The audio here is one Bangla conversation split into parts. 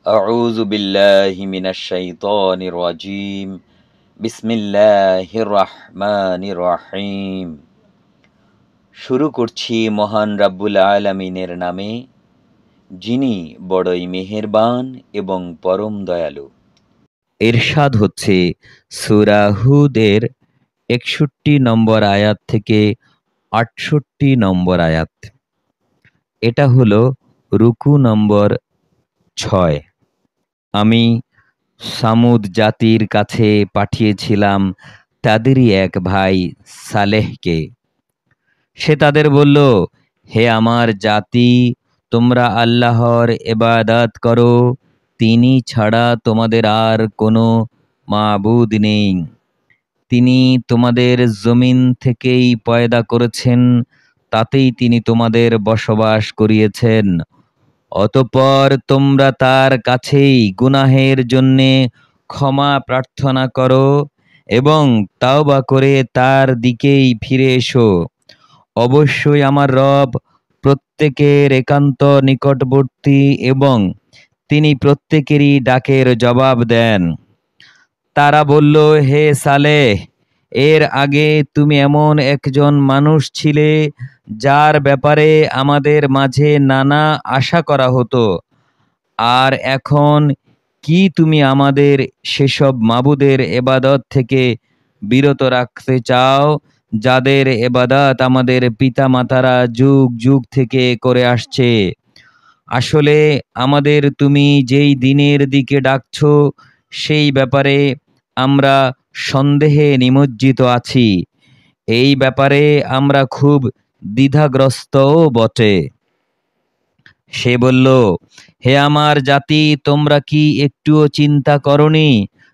أعوذ بالله من الشيطان الرجيم بسم الله الرحمن الرحيم শুরু করছি মহান রাব্বুল আলামিনের নামে, যিনি বড়ই মেহেরবান এবং পরম দয়ালু। ইরশাদ হচ্ছে সূরা হুদের ৬১ নম্বর আয়াত থেকে ৬৮ নম্বর আয়াত। এটা হলো রুকু নম্বর ৬। আমি সামুদ জাতির কাছে পাঠিয়েছিলাম তাদেরই এক ভাই সালেহকে। সে তাদের বলল, হে আমার জাতি, তোমরা আল্লাহর ইবাদত করো, তিনি ছাড়া তোমাদের আর কোনো মাবুদ নেই। তিনি তোমাদের জমিন থেকেই পয়দা করেছেন, তাতেই তিনি তোমাদের বসবাস করিয়েছেন। অতঃপর তোমরা তার কাছেই গুনাহের জন্যে ক্ষমা প্রার্থনা করো এবং তাওবা করে তার দিকেই ফিরে এসো। অবশ্যই আমার রব প্রত্যেকের একান্ত নিকটবর্তী এবং তিনি প্রত্যেকেরই ডাকের জবাব দেন। তারা বলল, হে সালেহ, এর আগে তুমি এমন একজন মানুষ ছিলে যার ব্যাপারে আমাদের মাঝে নানা আশা করা হতো, আর এখন কি তুমি আমাদের সেসব মাবুদের ইবাদত থেকে বিরত রাখতে চাও যাদের ইবাদত আমাদের পিতামাতারা যুগ যুগ থেকে করে আসছে? আসলে আমাদের তুমি যেই দিনের দিকে ডাকছো সেই ব্যাপারে আমরা সন্দেহে নিমজ্জিত আছি। এই ব্যাপারে আমরা খুব দ্বিধাগ্রস্তও বটে। সে বলল, হে আমার জাতি, তোমরা কি একটুও চিন্তা করনি,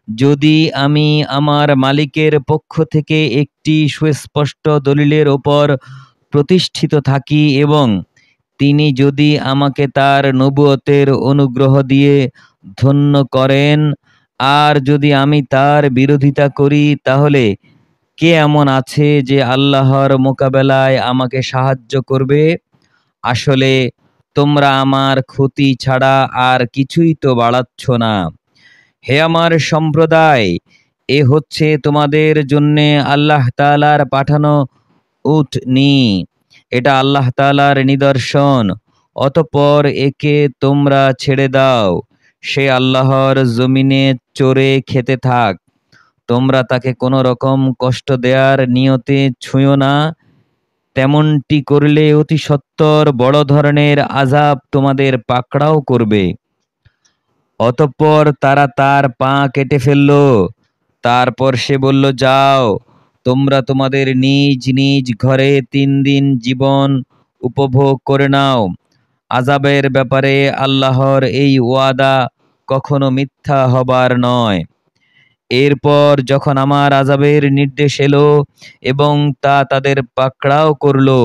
যদি আমি আমার মালিকের পক্ষ থেকে একটি সুস্পষ্ট দলিলের ওপর প্রতিষ্ঠিত থাকি এবং তিনি যদি আমাকে তার নবুয়তের অনুগ্রহ দিয়ে ধন্য করেন, আর যদি আমি তার বিরোধিতা করি, তাহলে কে এমন আছে যে আল্লাহর মোকাবেলায় আমাকে সাহায্য করবে? আসলে তোমরা আমার ক্ষতি ছাড়া আর কিছুই তো বাড়াচ্ছ না। হে আমার সম্প্রদায়, এ হচ্ছে তোমাদের জন্যে আল্লাহ তাআলার পাঠানো উটনী। এটা আল্লাহ তাআলার নিদর্শন। অতঃপর একে তোমরা ছেড়ে দাও, সে আল্লাহর জমিনে চরে খেতে থাক। তোমরা তাকে কোনো রকম কষ্ট দেওয়ার নিয়তে ছুঁয়ো না, তেমনটি করলে অতি সত্বর বড় ধরনের আযাব তোমাদের পাকড়াও করবে। অতঃপর তারা তার পা কেটে ফেলল। তারপর সে বলল, যাও, তোমরা তোমাদের নিজ নিজ ঘরে ৩ দিন জীবন উপভোগ করে নাও। আযাবের ব্যাপারে আল্লাহর এই ওয়াদা কখনো মিথ্যা হবার নয়। এরপর যখন আমার আযাবের নির্দেশ এলো এবং তা তাদের পাকড়াও করলো,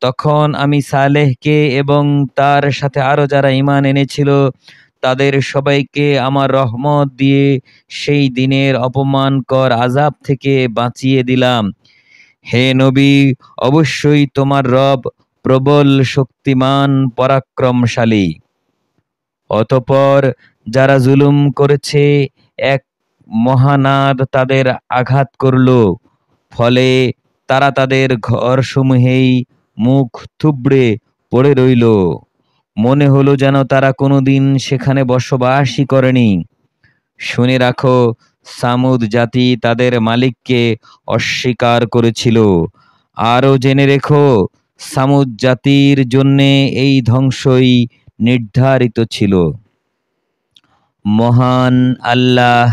তখন আমি সালেহকে এবং তার সাথে আরো যারা ঈমান এনেছিল তাদের সবাইকে আমার রহমত দিয়ে সেই দিনের অপমানকর আযাব থেকে বাঁচিয়ে দিলাম। হে নবী, অবশ্যই তোমার রব প্রবল শক্তিমান পরাক্রমশালী। অতঃপর যারা জুলুম করেছে, এক মহানাদ তাদের আঘাত করল, ফলে তারা তাদের ঘরসমূহেই মুখ থুবড়ে পড়ে রইল। মনে হলো যেন তারা কোনোদিন সেখানে বসবাসই করেনি। শুনে রাখো, সামুদ জাতি তাদের মালিককে অস্বীকার করেছিল। আরও জেনে রেখো, সামুদ জাতির জন্যে এই ধ্বংসই নির্ধারিত ছিল। মহান আল্লাহ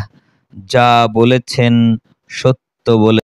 যা বলেছেন সত্য বলে